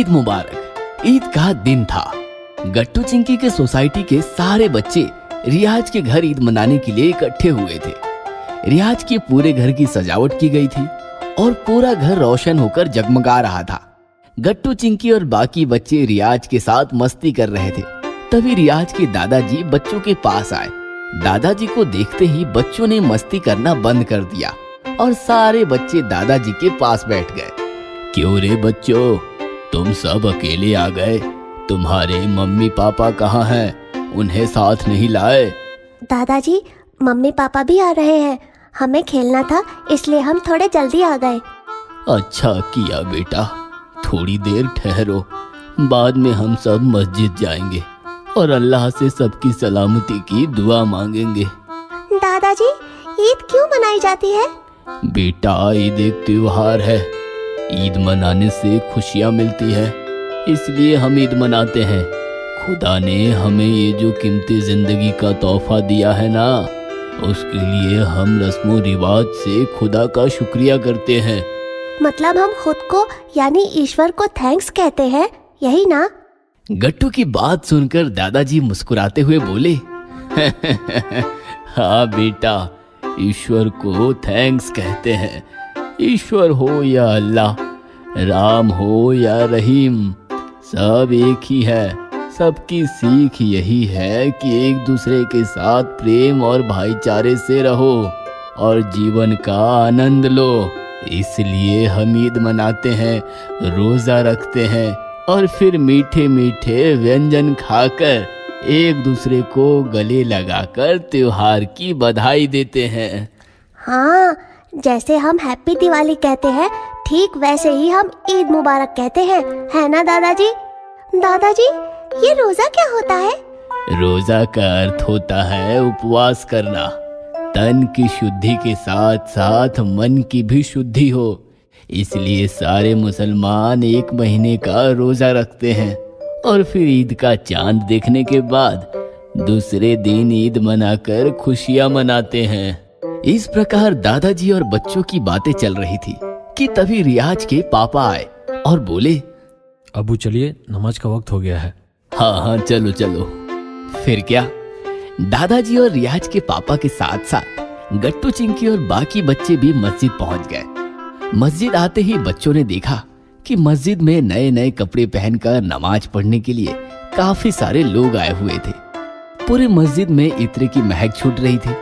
ईद मुबारक। ईद का दिन था। गट्टू चिंकी के सोसाइटी के सारे बच्चे रियाज के घर ईद मनाने के लिए इकट्ठे हुए थे। रियाज के पूरे घर की सजावट की गई थी और पूरा घर रोशन होकर जगमगा रहा था। गट्टू चिंकी और बाकी बच्चे रियाज के साथ मस्ती कर रहे थे। तभी रियाज के दादाजी बच्चों के पास आए। दादाजी को देखते ही बच्चों ने मस्ती करना बंद कर दिया और सारे बच्चे दादाजी के पास बैठ गए। क्यों रे बच्चों, तुम सब अकेले आ गए? तुम्हारे मम्मी पापा कहाँ हैं? उन्हें साथ नहीं लाए? दादाजी, मम्मी पापा भी आ रहे हैं। हमें खेलना था इसलिए हम थोड़े जल्दी आ गए। अच्छा किया बेटा, थोड़ी देर ठहरो, बाद में हम सब मस्जिद जाएंगे और अल्लाह से सबकी सलामती की दुआ मांगेंगे। दादाजी, ईद क्यों मनाई जाती है? बेटा, ईद एक त्योहार है। ईद मनाने से खुशियाँ मिलती है, इसलिए हम ईद मनाते हैं। खुदा ने हमें ये जो कीमती जिंदगी का तोहफा दिया है ना, उसके लिए हम रस्मों रिवाज से खुदा का शुक्रिया करते हैं। मतलब हम खुद को यानी ईश्वर को थैंक्स कहते हैं, यही ना? गट्टू की बात सुनकर दादाजी मुस्कुराते हुए बोले, हाँ बेटा, ईश्वर को थैंक्स कहते हैं। ईश्वर हो या अल्लाह, राम हो या रहीम, सब एक ही है। सबकी सीख यही है कि एक दूसरे के साथ प्रेम और भाईचारे से रहो और जीवन का आनंद लो। इसलिए हम ईद मनाते हैं, रोजा रखते हैं और फिर मीठे मीठे व्यंजन खाकर एक दूसरे को गले लगाकर त्योहार की बधाई देते हैं। हाँ, जैसे हम हैप्पी दिवाली कहते हैं, ठीक वैसे ही हम ईद मुबारक कहते हैं, है ना दादाजी? दादाजी, ये रोजा क्या होता है? रोजा का अर्थ होता है उपवास करना। तन की शुद्धि के साथ साथ मन की भी शुद्धि हो, इसलिए सारे मुसलमान एक महीने का रोजा रखते हैं और फिर ईद का चांद देखने के बाद दूसरे दिन ईद मनाकर खुशियां मनाते हैं। इस प्रकार दादाजी और बच्चों की बातें चल रही थी कि तभी रियाज के पापा आए और बोले, अबू चलिए, नमाज का वक्त हो गया है। हाँ चलो चलो। फिर क्या, दादाजी और रियाज के पापा के साथ साथ गट्टू चिंकी और बाकी बच्चे भी मस्जिद पहुंच गए। मस्जिद आते ही बच्चों ने देखा कि मस्जिद में नए नए कपड़े पहनकर नमाज पढ़ने के लिए काफी सारे लोग आए हुए थे। पूरे मस्जिद में इत्र की महक छूट रही थी,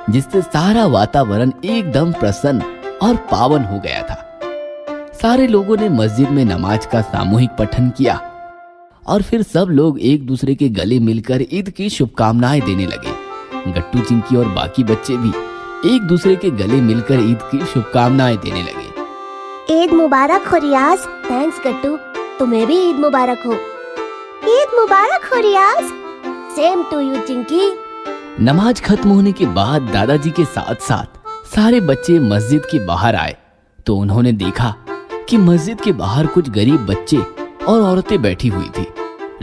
जिससे सारा वातावरण एकदम प्रसन्न और पावन हो गया था। सारे लोगों ने मस्जिद में नमाज का सामूहिक पठन किया और फिर सब लोग एक दूसरे के गले मिलकर ईद की शुभकामनाएं देने लगे। गट्टू चिंकी और बाकी बच्चे भी एक दूसरे के गले मिलकर ईद की शुभकामनाएं देने लगे। ईद मुबारक हो रियाज। थैंक्स गट्टू, तुम्हें भी ईद मुबारक हो। ईद मुबारक हो Riyaz. Same to you Chinki. नमाज खत्म होने के बाद दादाजी के साथ साथ सारे बच्चे मस्जिद के बाहर आए तो उन्होंने देखा कि मस्जिद के बाहर कुछ गरीब बच्चे और औरतें बैठी हुई थी।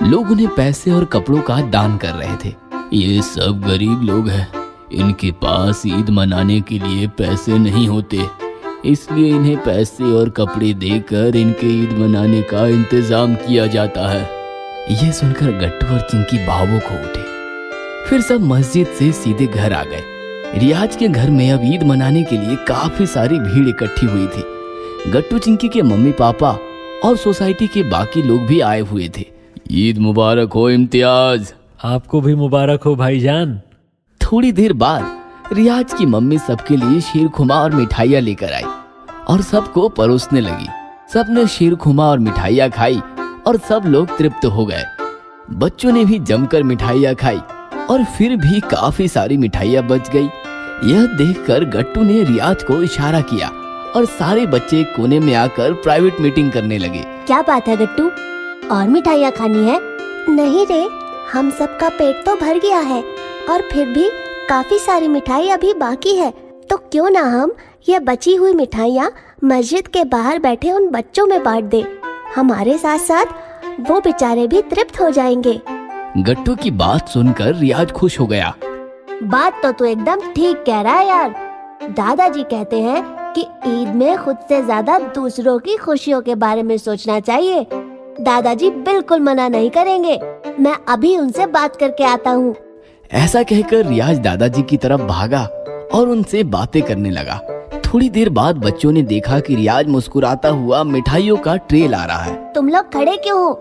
लोग उन्हें पैसे और कपड़ों का दान कर रहे थे। ये सब गरीब लोग हैं, इनके पास ईद मनाने के लिए पैसे नहीं होते, इसलिए इन्हें पैसे और कपड़े देकर इनके ईद मनाने का इंतजाम किया जाता है। ये सुनकर गट्टू और चिंकी भावुक हो उठे। फिर सब मस्जिद से सीधे घर आ गए। रियाज के घर में अब ईद मनाने के लिए काफी सारी भीड़ इकट्ठी हुई थी। गट्टू चिंकी के मम्मी पापा और सोसाइटी के बाकी लोग भी आए हुए थे। ईद मुबारक हो इम्तियाज। आपको भी मुबारक हो भाईजान। थोड़ी देर बाद रियाज की मम्मी सबके लिए शीरखुमा और मिठाइयाँ लेकर आई और सबको परोसने लगी। सबने शीरखुमा और मिठाइयाँ खाई और सब लोग तृप्त हो गए। बच्चों ने भी जमकर मिठाइयाँ खाई और फिर भी काफी सारी मिठाइयाँ बच गई। यह देखकर गट्टू ने रियाज को इशारा किया और सारे बच्चे कोने में आकर प्राइवेट मीटिंग करने लगे। क्या बात है गट्टू, और मिठाइयाँ खानी है? नहीं रे, हम सबका पेट तो भर गया है और फिर भी काफी सारी मिठाई अभी बाकी है, तो क्यों ना हम ये बची हुई मिठाइयाँ मस्जिद के बाहर बैठे उन बच्चों में बांट दे। हमारे साथ साथ वो बेचारे भी तृप्त हो जाएंगे। गट्टू की बात सुनकर रियाज खुश हो गया। बात तो तू एकदम ठीक कह रहा है यार। दादाजी कहते हैं कि ईद में खुद से ज्यादा दूसरों की खुशियों के बारे में सोचना चाहिए। दादाजी बिल्कुल मना नहीं करेंगे। मैं अभी उनसे बात करके आता हूँ। ऐसा कहकर रियाज दादाजी की तरफ भागा और उनसे बातें करने लगा। थोड़ी देर बाद बच्चों ने देखा कि रियाज मुस्कुराता हुआ मिठाइयों का ट्रे ला रहा है। तुम लोग खड़े क्यों हो?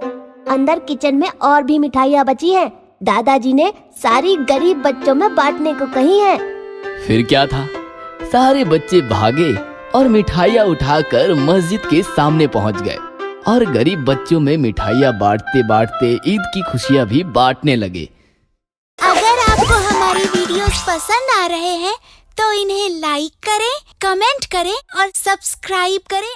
अंदर किचन में और भी मिठाइयाँ बची हैं। दादाजी ने सारी गरीब बच्चों में बांटने को कही है। फिर क्या था, सारे बच्चे भागे और मिठाइयाँ उठाकर मस्जिद के सामने पहुंच गए और गरीब बच्चों में मिठाइयाँ बांटते बांटते ईद की खुशियाँ भी बांटने लगे। अगर आपको हमारी वीडियोस पसंद आ रहे हैं तो इन्हें लाइक करें, कमेंट करें और सब्सक्राइब करें